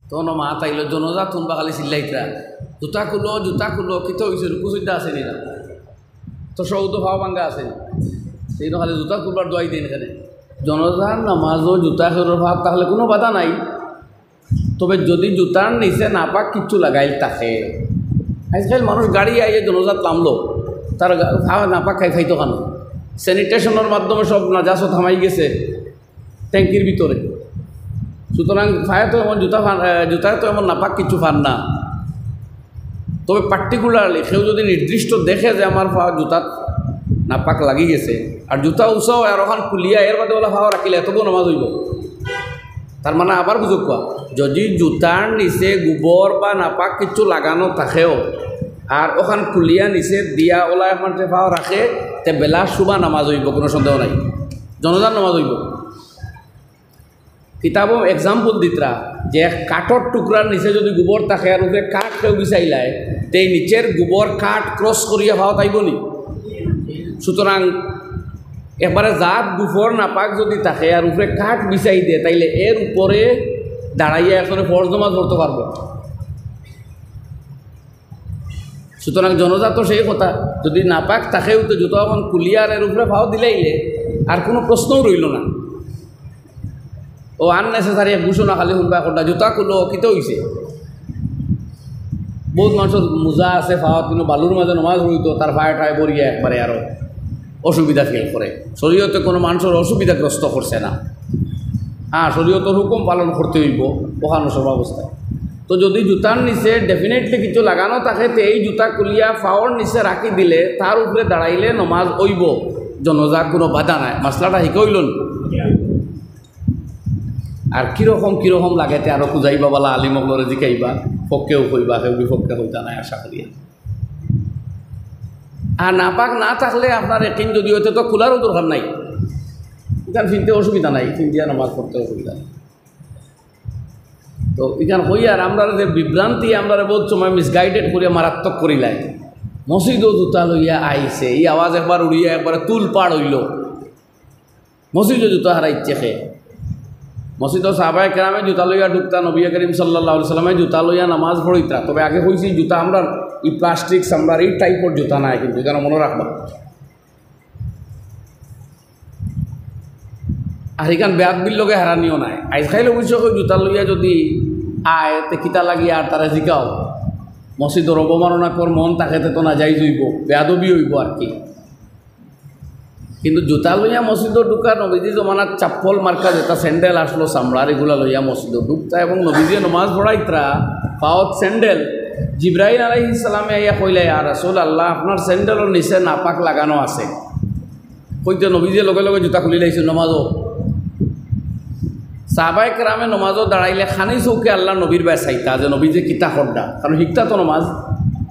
তখন মা তাইল জনজা তুনবা খালি চিল্লাইতরা জুতা খুলো কিতো হয়েছে রুকুসুদ্ধা আছে নি না তো সৌদ ভাও ভাঙ্গা আছে সেই খালি জুতা খুলবার দোয়াই দিন এখানে জনজার নামাজও জুতা খেলোর ভাব তাহলে কোনো বাধা নাই। তবে যদি জুতার নিচে নাপাক কিচ্ছু লাগাইল তাকে আজকাল মানুষ গাড়ি আইয়ে জনজাত নামলো তার নাপাক খাইতো কেন স্যানিটেশনের মাধ্যমে সব নাজাসও থামাই গেছে ট্যাঙ্কির ভিতরে। সুতরাং ফায়ে তো এমন জুতায় তো এমন নাপাক কিছু ফান না। তবে পার্টিকুলারলি কেউ যদি নির্দিষ্ট দেখে যে আমার জুতাত নাপাক লাগি গেছে আর জুতা উচাও আর ওখান খুলিয়া এর বাদে বলে ফাওয়া রাখিলে এতবো নামাজ হইব। তার মানে আবার বুঝুক কোয়া যদি জুতার নিচে গোবর বা নাপাক কিছু লাগানো থাকেও আর ওখান খুলিয়া নিচে দিয়া ওলা এখন ফাওয়া রাখে তে বেলা শুবা নামাজ হইব, কোনো সন্দেহ নাই, জনজার নামাজ হইব। কিতাবও এক্সাম্পল দিতরা যে কাঠর টুকরার নিচে যদি গোবর থাকে আর উপরে কাঠ কেউ বিচাইলায় তে নিচের গোবর কাঠ ক্রস করিয়া খাওয়া তাইব নি। সুতরাং একবারে জাত গুফর নাপাক যদি থাকে আর উপরে কাঠ বিচাই দিয়ে তাইলে এর উপরে দাঁড়াইয়া এখন ফরজ নামাজ পড়তে পারবো। সুতরাং জনজাত সেই কথা যদি নাপাক থাকেও তো জুতো এখন কুলিয়ার এর উপরে ভাও দিলাইলে আর কোনো প্রশ্নও রইল না। ও আননেসেসারি ঘোষণা খালি শুনবা কোনটা জুতা খুলো কিতো হয়েছে। বহুত মানুষের মোজা আছে ফাওয়াত কিন্তু বালুর মাঝে নমাজ হইতো তার ফায়ে ঠায় বরিয়া একবারে আরও অসুবিধা ফিল করে। শরীয়তে কোনো মানুষের অসুবিধাগ্রস্ত করছে না। হ্যাঁ শরীয়তের হুকুম পালন করতে হইব ওখানো সব অবস্থায়। তো যদি জুতার নিচে ডেফিনেটলি কিছু লাগানো থাকে তো এই জুতা কুলিয়া ফাওয়ার নিচে রাখি দিলে তার উপরে দাঁড়াইলে নমাজ হইব, জনজা কোনো বাধা নাই। মাসলাটা শিখইল আর কীরকম লাগেতে আরও খুঁজাইবা বলা আলিমগলরে জিকাইবা পক্ষেও কইবা কেউ বিপক্ষে হইতা নাই আশা করিয়া। আর নাপাক না থাকলে আপনার একিন যদি হইতে তো খোলারও দরকার নাই, এখান ফিনতে অসুবিধা নাই, ফিনতিয়া নামাজ পড়তে অসুবিধা নেই। তো এখান হইয়ার আমরা যে বিভ্রান্তি আমরা বহুত সময় মিসগাইডেড করিয়া মারাত্মক করিলাই। মসজিদও জুতা লইয়া আইছে এই আওয়াজ একবার উড়িয়া একবারে তুল পাড় হইল, মসজিদও জুতা হারাইছে খে। মসজিদও সাহাবায়ে কেরামে জুতা লইয়া ঢুকতা, নবী করিম সাল্লাল্লাহু আলাইহি সাল্লামে জুতা লইয়া নামাজ পড়িতা। তবে আগে কইছি জুতা আমরা এই প্লাস্টিক চামড়ার এই টাইপের জুতা নাই, কিন্তু এখানে মনে রাখবা। আর এখান বেয়াদবির লগে হারানিও নাই। আজকাল অবশ্য জুতা লইয়া যদি আয় তে কিতা লাগিয়া আর তারা জিকাও মসজিদর অবমাননা কর মন তাকে তো না যাই জইব, বেয়াদবি হইব আর কি। কিন্তু জুতা লইয়া মসজিদর ঢুকা নবীজি জমানার চাপ্পল মার্কা যেটা স্যান্ডেল আসলো চামড়ার এগুলা লইয়া মসজিদর ঢুকতা এবং নবীজি নমাজ পড়াইতরা পাওয়াত স্যান্ডেল। জিব্রাইল আলাইহিস সালামে আইয়া কইলে ইয়া রাসূলুল্লাহ আপনার স্যান্ডেলের নিচে নাপাক লাগানো আছে। কইতে নবীজি লগে লগে জুতা খুলি লাইছিল নমাজও। সাহাবায়ে কেরামে নমাজও দাঁড়াইলে খানি চৌকে আল্লাহ নবীর বাই চাইতা যে নবী যে কিতা করডা, কারণ শিখতা তো নমাজ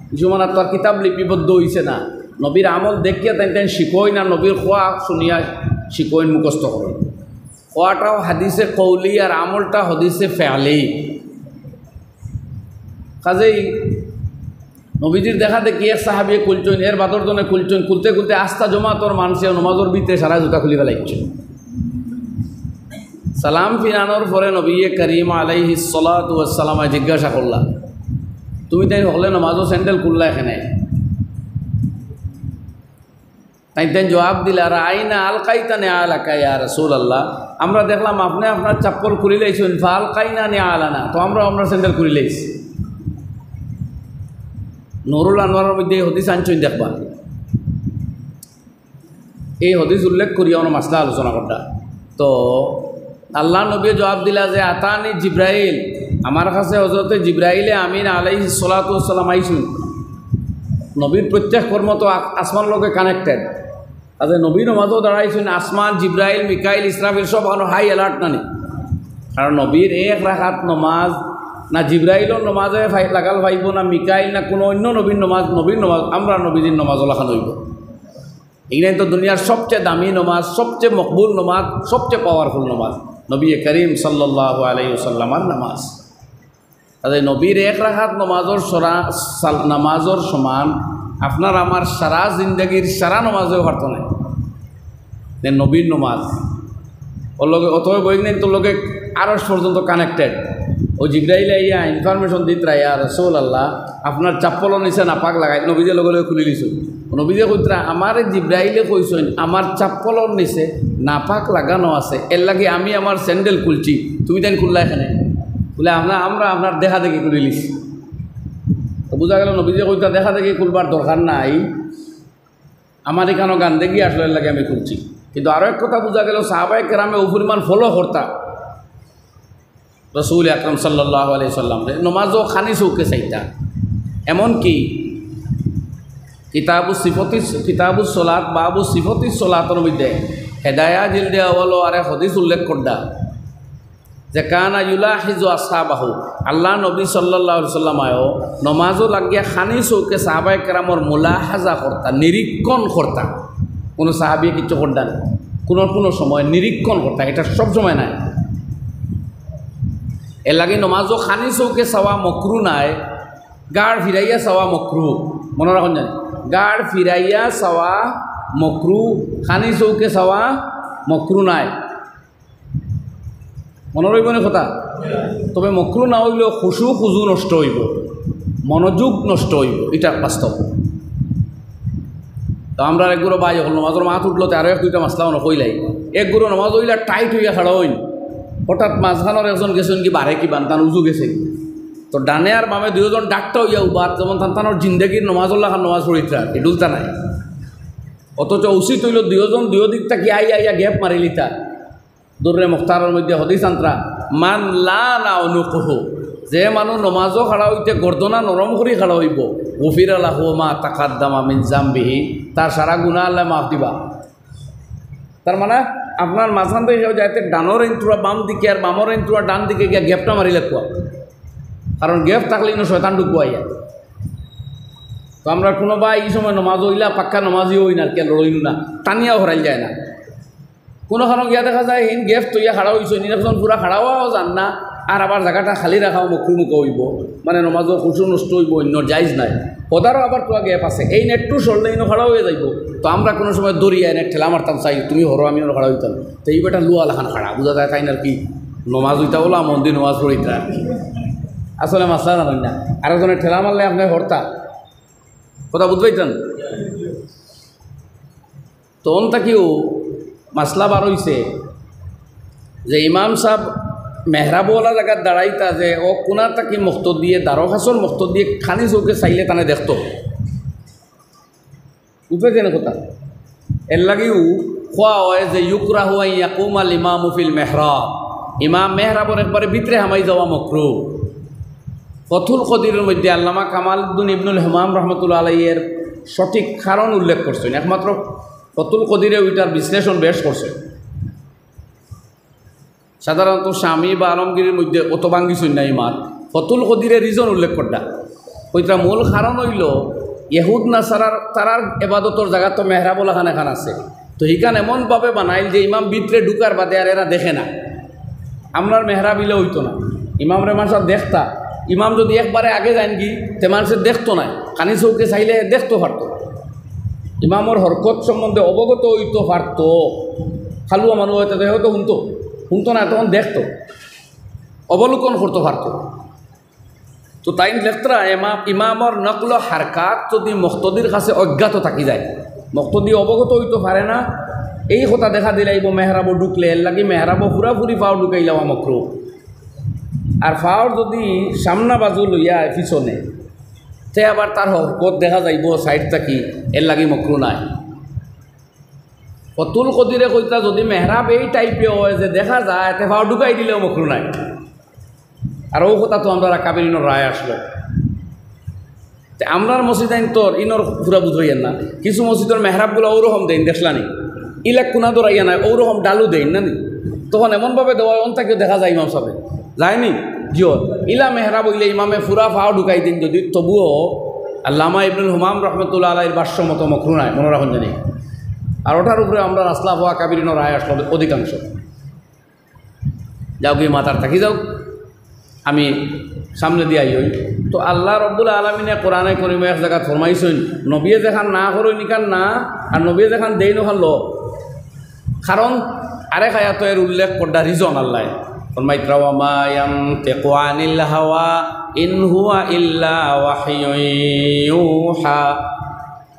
কিছুমান তো আর কিতাব লিপিবদ্ধ হয়েছে না। নবীর আমল দেখিয়া তাই শিখই না, নবীর খোয়া শুনিয়া শিখই মুখস্থ করেন। খোয়াটাও হাদিসে কৌলি আর আমলটা হদিসে ফেয়ালি। কাজেই নবীজির দেখা দেখি এক সাহাবিয়ে কুলচইন এর বাদর জনে কুলচইন খুলতে খুলতে আস্থা জমা তোর মানুষে নমাজর ভিতরে সারা জুতা খুলি ফেলাইছে। সালাম ফিরানোর পরে নবী করিম আলাইহিস সালাতু ওয়াস সালাম জিজ্ঞাসা করলা তুমি তাই হলে নমাজও স্যান্ডেল খুললা এখানে? তাই জবাব দিলা আইনা আলকাইতা নে আলাকা ইয়া রাসূলুল্লাহ, আমরা দেখলাম আপনি আপনার চাপ্পল খুলি লাইছেন, ফালকাইনা নে আলানা, তো আমরা স্যান্ডেল খুলি লাইছি। নুরুল আনোয়ারের মধ্যে এই হদিস আনছেন দেখবা, এই হদিস উল্লেখ করিয়া আমরা মাসলা আলোচনা করতা। তো আল্লাহ নবী জবাব দিলা যে আতানি জিব্রাইল, আমার কাছে হযরতে জিব্রাইলে আমিন আলাইহিস সালাতু ওয়াস সালাম আইসুন। নবীর প্রত্যেক কর্ম তো আসমান লোকে কানেক্টেড। আজ নবী নমাজও দাঁড়াইছেন, আসমান জিব্রাইল মিকাইল ইসরাফিল সব হাই অ্যালার্ট নানি। কারণ নবীর এক রাকাত নমাজ না জিব্রাইলর নমাজে লাগাল ভাইব না মিকাইল না কোনো অন্য নবীর নমাজ আমরা নবীজির নমাজ লাখান হইব। এইটাই তো দুনিয়ার সবচেয়ে দামি নমাজ, সবচেয়ে মকবুল নমাজ, সবচেয়ে পাওয়ারফুল নমাজ নবী করিম সাল্লাল্লাহু আলাইহি ওয়াসাল্লামের নামাজ। তাই নবীর এক রাকাত নামাজর সমান আপনার আমার সারা জিন্দগির সারা নমাজেও পারত না নবীর নমাজ। ওর লগে অতএব বই নেই তোর লগে আরশ পর্যন্ত কানেক্টেড। ও জিব্রাইল আইয়া ইনফরমেশন দিত রাইয়া রসুল আল্লাহ আপনার চাপ্পলর নিচে নাপাক লাগাই নবীজে লগে লগে খুলি দিছো নবীজে কইতরা আমার জিব্রাইলে কইছেন আমার চাপ্পলর নিচে নাপাক লাগানো আছে এর লাগে আমি আমার স্যান্ডেল খুলছি তুমি তাই খুললা এখানে বলে আমরা আপনার দেখা দেখি খুলি লিছি তো বোঝা গেল নবীজে কইতা দেখা দেখি খুলবার দরকার নাই আমার এখানে গান দেখি আসলে এর লাগে আমি খুলছি কিন্তু আরও এক কথা বোঝা গেল সাহাবায়ে কেরামে ও পরিমাণ ফলো করতা রসুল আকরম সাল্লাল্লাহু আলাইহি সাল্লাম নমাজও খানি চৌকে চাইতা এমনকি কিতাবু সলাত বাবু সিফতি সলাতর মধ্যে হেদায়া জিলদে আওয়ালো আরে হদিস উল্লেখ করদা যে কানা ইউলাহিজু আসহাবাহু আল্লাহ নবী সাল্লাল্লাহু আলাইহি সাল্লাম আয়ো নমাজও লাগিয়া খানি চৌকে সাহাবায়ে কেরামর মুলাহাজা করতা নিরীক্ষণ করতা কোনো সাহাবী কিছু করদা না কোনো সময় নিরীক্ষণ করতা এটা সব সময় নাই এর লাগে নমাজও খানি চৌকে চাওয়া মকরু নাই গাড় ফিরাইয়া চাওয়া মকরু মনে রাখুন জানি গাড় ফিরাইয়া চাওয়া মকরু খানি চৌকে চাওয়া মকরু নাই মনে রইবনে কথা তবে মকরু না হইলেও খুজু নষ্ট হইব মনোযোগ নষ্ট হইব এটা বাস্তব তো আমরা একগুলো বাই হল নমাজের মাথ উঠলো আরও এক দুইটা মাসলাও নকইলাই একগুলো নমাজ হইলে টাইট হইয়া খাড়া হইন হঠাৎ মাঝখানোর একজন গেছেন কি বারে কি বান্তান উজু গেছে তো ডানে আর বামে দুজন ডাকটা হইয়া উবার যেমন তান্তানোর জিন্দগির নমাজুল্লাহ খান নমাজ পড়িতা এডুলতা নাই অথচ উচিত হইল দুজন দুই দিকটা কি আইয়া গ্যাপ মারিলিতা দূরে মুখতারের মধ্যে হদিস আন্তরা মান লা না অনুকহ যে মানুষ নমাজও খাড়া হইতে গর্দনা নরম করে খাড়া হইব গফির আল্লাহ মা তাকাদ্দামা মিন জামবিহি তার সারা গুনাহ আল্লাহ মাফ দিবা তার মানে আপনার মাঝখান থেকে যাইতে ডানোর ইন্টুরা বাম দিকে আর বামর ইন্টুরা ডান দিকে গিয়া গ্যাপটা মারিলে কোয়া কারণ গ্যাপ থাকলে ইনো শয়তান ঢুকবো আইয়া তো আমরা কোনো বা এই সময় নমাজ হইলা পাক্কা নমাজই হই না আর কেন রইল না টানিয়াও হরাইল যায় না কোনোখানো গিয়া দেখা যায় হিন গ্যাপ তৈয়া খাড়া হয়েছে নিরাপন পুরা খাড়াও যান না আর আবার জায়গাটা খালি রাখাও মুখ হইব মানে নমাজও খুশু নষ্ট হইব অন্য যাইজ নাই পদারও আবার তোয়া গ্যাপ আছে এই নেটটু সরলে ইনো খাড়া হয়ে যাইব তো আমরা কোনো সময় দরিয়ায় নেট ঠেলা মারতাম চাই তুমি হরো আমি খাড়া হইতাম তো এই বেটা লুয়া লাখান খাড়া বোঝা যায় তাই না কি নমাজ হইতা বলা মন্দির নমাজ পড়িতা আসলে মাসলা জানেন না আরেকজনের ঠেলা মারলে আপনি হরতা কথা বুঝবাইতেন তখন তাকেও মাসলা বার হইছে যে ইমাম সাহেব মেহরাবওয়ালা জায়গার দাঁড়াইতা যে ও কোনা তাকে মুক্ত দিয়ে দারখাসর মুক্ত দিয়ে খানি চৌকে চাইলে তানে দেখতো বুঝবেন কথা এর লাগেও খোয়া হয় যে ইউকরা হুয়াই ইয়াকুমাল ইমাম ফিল মেহরাব ইমাম মেহরাবর একবারে ভিতরে হামাই যাওয়া মকরু ফতুল কদিরের মধ্যে আল্লামা কামালউদ্দিন ইবনুল হেমাম রহমতুল্লাহ আলাইয়ের সঠিক কারণ উল্লেখ করছেন একমাত্র ফতুল কদিরে ওইটার বিশ্লেষণ বেশ করছে সাধারণত স্বামী বা আলমগীরের মধ্যে অত ভাঙ্গিছই না ইমান ফতুল কদিরে রিজন উল্লেখ করটা ওইটা মূল কারণ হইল ইহুদ নাসারার তারার এবাদতর জায়গা তো মেহরাবুল খান এখান আছে তো হিখান এমনভাবে বানাইল যে ইমাম ভিতরে ঢুকার বাদে আর এরা দেখে না আমরার মেহরাবিলে হইতো না ইমাম রে মানুষ দেখতা ইমাম যদি একবারে আগে যান কি তে মানুষের দেখতো না কানি চৌকে চাইলে দেখতে পারতো ইমামর হরকত সম্বন্ধে অবগত হইতে পারত খালুয়া মানুষ হয়তো হয়তো শুনতো না তখন দেখতো অবলোকন করতে পারত তো তাই লেখতরা ইমামর নকল হারকাত যদি মুক্তদির কাছে অজ্ঞাত থাকি যায় মুক্তদি অবগত হইতে পারে না এই কথা দেখা দিলাইব মেহরাবো ঢুকলে এর লাগি মেহরাবো পুরাপুরি পাও ঢুকাইলাম মকরু আর ফাওয়ার যদি সামনা বাজু লইয়া পিছনে তে আবার তার হরকত দেখা যাইব সাইড থাকি এর লাগি মকরু নাই ফতুল কদিরে কইতা যদি মেহরাব এই টাইপে হয় যে দেখা যায় তে ফাওয়ার ঢুকাই দিলেও মকরু নাই আর ও কথা তো আমরা কাবিরিনোর রায় আসলো আমরার মসজিদ আইন তোর ইনোর পুরা বুঝাইয়েন না কিছু মসজিদের মেহরাবগুলো ওরকম দেন দেখলানি ইলাক কোনা দৌড়াইয়া নাই ওরকম ডালু দেন না তখন এমনভাবে দেওয়া অন্তাকে দেখা যায় ইমাম সাহেব যায়নি জিও ইলা মেহরাব হইলে ইমামে পুরা ফাও ঢুকাই দিন যদি তবুও আল্লামা ইবনুল হুমাম রহমতুল্লাহ আলাইহির ভাষ্য মতো মকরু নাই মনে রাখুন জানি আর ওটার উপরে আমরা রাসলা হওয়া কাবিরিনোর রায় আসলো অধিকাংশ যাও কি মাতার থাকি যাও আমি সামনে দিয়ে আই হই তো আল্লাহ রব্বুল আলমিনে কোরআনে করিমে এক জায়গা ফরমাইছেন নবিয়ে যেখান না করো নিকান না আর নবিয়ে যেখান দেই নখান ল কারণ আরেক আয়াত এর উল্লেখ করডা রিজন আল্লাহ ফরমাইতরা ওয়া মা ইয়ানতিকু আনিল হাওয়া ইন হুয়া ইল্লা ওয়াহয়ুন ইউহা।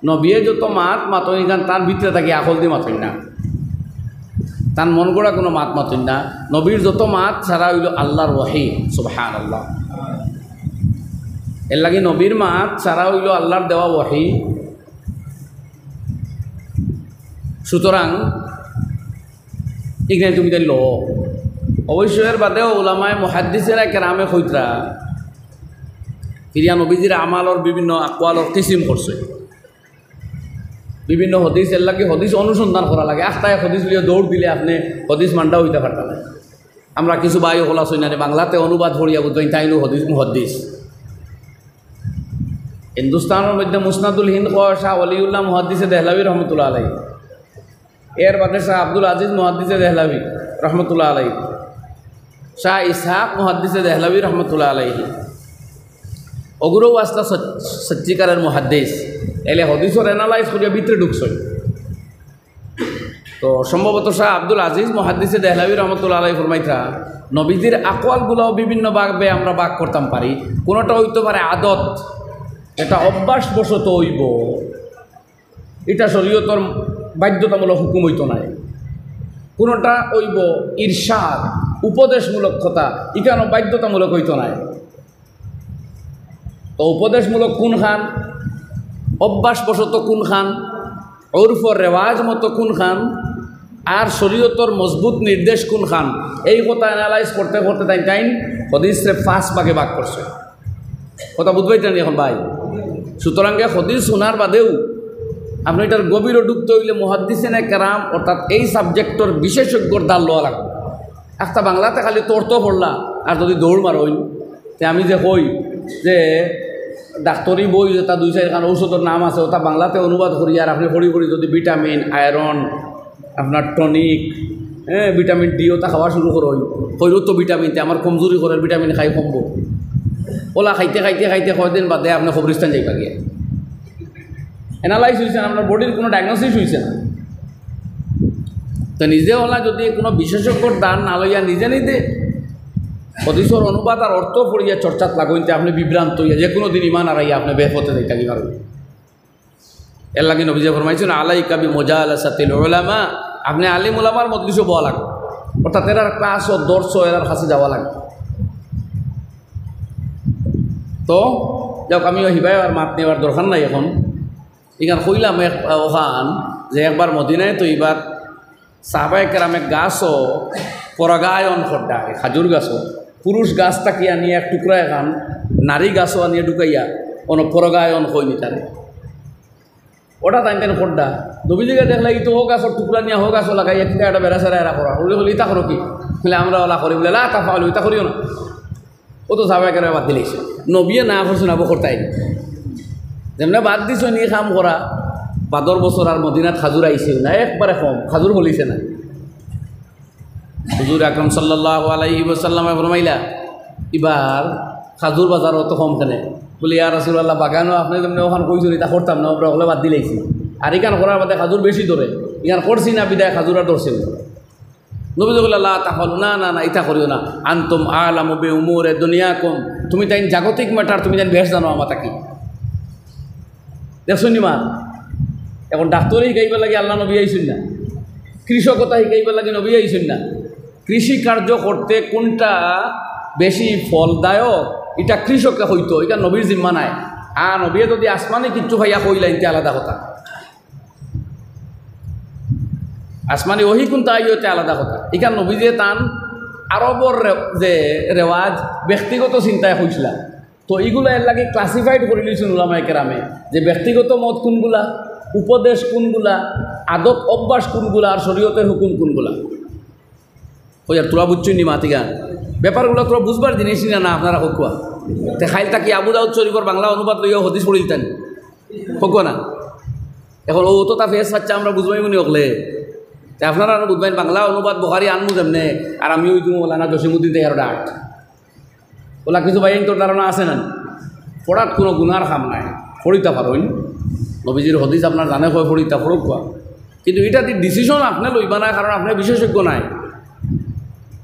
নবীয়ে যত মাত মাতই গান তার ভিতরে থাকি আকল দিয়ে মাতই না, তার মন গড়া কোনো মাত মাতই না। নবীর যত মাত সারা হইল আল্লাহর ওয়াহি। সুবহানাল্লাহ। এর লাগি নবীর মাত সারা হইল আল্লাহর দেওয়া ওয়াহি। সুতরাং এখানে তুমি তাই ল অবশ্যই এর বাদেও ওলামায় মুহাদ্দিসেরা কেরামে কইতরা ফিরিয়া নবীজির আমালর বিভিন্ন আকওয়ালর কিসিম করছে। বিভিন্ন হদিস এর লাগে হদিস অনুসন্ধান করা লাগে। আখতায় হদিস লিয়ে দৌড় দিলে আপনি হদিস মানটা হইতে পারতেন না। আমরা কিছু বায়ু হলা সৈন্যানে বাংলাতে অনুবাদ করিয়া বুঝতেন তাইনো হদিস মুহাদ্দিস। হিন্দুস্তানের মধ্যে মুসনাদুল হিন্দ শাহ ওয়ালিউল্লাহ মুহাদ্দিসে দেহলাভী রহমতুল্লাহ আলাইহি, এর বাদে শাহ আব্দুল আজিজ মুহাদ্দিসে দেহলাভী রহমতুল্লাহ আলাইহি, শাহ ইসহাক মুহাদ্দিসে দেহলাভী রহমতুল্লাহ আলাইহি। ওগুলোও আসলা সচ্চিকারের মুহাদ্দিস। এলে হদিসর এনালাইজ করিয়া ভিতরে ঢুকছই। তো সম্ভবত শাহ আব্দুল আজিজ মুহাদ্দিসে দেহলাভী রহমতুল্লাহ আলাইহি ফরমাইতা নবীজির আকওয়ালগুলোও বিভিন্ন ভাবে আমরা ভাগ করতাম পারি। কোনোটা হইতে পারে আদত, এটা অভ্যাসবশত হইব, এটা শরীয়তর বাধ্যতামূলক হুকুম হইতো নাই। কোনোটা হইব ইরশাদ, উপদেশমূলক কথা, ইকানো বাধ্যতামূলক হইতো নাই। তো উপদেশমূলক কোন খান, অভ্যাসবশত কোন খান, ওরফর রেওয়াজ মতো কোন খান, আর শরীয়তর মজবুত নির্দেশ কোন খান, এই কথা অ্যানালাইজ করতে করতে তাই টাইম হদিসে 5 ভাগে ভাগ করছে। কথা বুঝবাইতেন এখন ভাই? সুতরাং হদিস শোনার বাদেও আপনি এটার গভীরও ঢুকতে হইলে মুহাদ্দিসিনে কেরাম অর্থাৎ এই সাবজেক্টর বিশেষজ্ঞর দ্বার লওয়া লাগবে। একটা বাংলাতে খালি তোরতো পড়লা আর যদি দৌড় মারইন, তে আমি যে কই যে ডাক্তরি বই যেটা 2-4 ঔষধের নাম আছে ওটা বাংলাতে অনুবাদ করি আর আপনি পড়ি পড়ি যদি ভিটামিন, আয়রন, আপনার টনিক, ভিটামিন ডি ওটা খাওয়া শুরু করই, কইরও তো ভিটামিনতে আমার কমজোরি করে ভিটামিন খাই কমবো। ওলা খাইতে খাইতে খাইতে কয়দিন বাদে আপনি কবরিস্তান যাইবা গিয়ে এনালাইজ হয়েছে না, আপনার বডির কোনো ডায়াগনোসিস হয়েছে না। তো নিজে ওলা যদি কোনো বিশেষজ্ঞর দান না লইয়া নিজে নিজে হদিসর অনুবাদ আর অর্থ পড়িয়া চর্চাত লাগাইতে আপনি বিভ্রান্ত হইয়া যে কোনো দিন ইমান আরাইয়া আপনি বেফতে যাই থাকি পারবেন। এর লাগে নবীজি ফরমাইছেন আলাইকা বিমুজালাসাতিল উলামা, আপনি আলিম উলামার মজলিসে বওয়া লাগবে, অর্থাৎ এরার ক্লাস ও দর্শ এরার কাছে যাওয়া লাগবে। তো যাক আমি হিবাই আর মাত নেওয়ার দরকার নাই। এখন এখান কইলাম ওখান যে একবার মদিনায় তো এবার সাহাবায়ে কেরামে গাছও পরাগায়ন খড্ডায়, খাজুর গাছও পুরুষ গাছটাকে আনিয়ে এক টুকরা এখান নারী গাছও আনিয়ে ঢুকাইয়া কোনো পরাগায়ন হয়নি তারে ওটা টাইম টাইম খড্ডা। নবীজিকে দেখলে ইতো হোক গাছর টুকরা নিয়ে হোক গাছও লাগাইয়া কিনা একটা বেড়া সেরা এরা করা বলে বলি ইতা করো কি বলে আমরা ওলা করি বলে লা তা পাওয়ালো ইতা করিও না, ও তো সাহাবায়ে কেরামে বাদ দিলেছে। নবীয়ে না করছো না করতাই যেমন বাদ দিছ নিয়ে কাম করা। 12 বছর আর মদিনাত খাজুর আইছে না, একবারে কম খাজুর বলিছে না। হুজুর আকরাম সাল্লাল্লাহু আলাইহি ওয়াসাল্লামে ফরমাইলা এবার খাজুর বাজার অত কম কেনে বলে ইয়া রাসূলুল্লাহ বাগানও আপনি যেমন ওখান কইছেন এটা করতাম না, আমরা ওগুলো বাদ দিলেইছি। আর এখান করার বাদে খাজুর বেশি ধরে, এখান করছি না বিদায় খাজুর আর ধরছে। নবীজি বললেন লা তাফালু, না না না এটা করিও না, আনতুম আলামু বিউমুরি দুনিয়াকুম, তুমি তাই জাগতিক ম্যাটার তুমি জানি বেশ জানো আমাতা কি দেখছো নি মা। এখন ডাক্তারি শিকাইবার লাগে আল্লাহ নবী আইছেন না, কৃষকতা শিকাইবার লাগে নবী আইছেন না। কৃষি কার্য করতে কোনটা বেশি ফলদায়ক এটা কৃষককে হইতো, এটা নবীর জিম্মা নাই। আর নবী যদি আসমানে কিচ্ছু ভাইয়া কইলা ইনতে আলাদা কথা, আসমানি ওহি কোনটা আইতে আলাদা কথা। এখান নবী যে তান আরবর যে রেওয়াজ ব্যক্তিগত চিন্তায় হয়েছিলাম, তো এইগুলো এর লাগে ক্লাসিফাইড করে নিয়েছেন উলামায়ে কেরামে যে ব্যক্তিগত মত কোনগুলা, উপদেশ কোনগুলা, আদত অভ্যাস কোনগুলা, আর শরীয়তের হুকুম কোনগুলা। ওই আর তোরা বুঝছই নি মাতি গান ব্যাপারগুলো তোরা বুঝবার জিনিস না আপনারা হকুয়া তে খাইলটা কি আবু দাউদ শরীফর বাংলা অনুবাদ লইয়া হদিস পড়িলতেন হকুয়া না। এখন ও তো তা ফেস পাচ্ছে আমরা বুঝবাই মনে হকলে তে আপনারা আর বুঝবেন বাংলা অনুবাদ বুখারী আনমু যেমনে, আর আমি ওই তুমি ওলানা জসিমুদ্দিন তেহার ডাট ওলা কিছু ভাই তোর ধারণা আছে না পড়াত কোনো গুনার কাম নাই, পড়িতা পারইন নবীজির হদিস আপনার জানে হয় পড়িতা পড়ক কোয়া, কিন্তু এটা ডিসিশন আপনি লইবা না, কারণ আপনি বিশেষজ্ঞ নাই।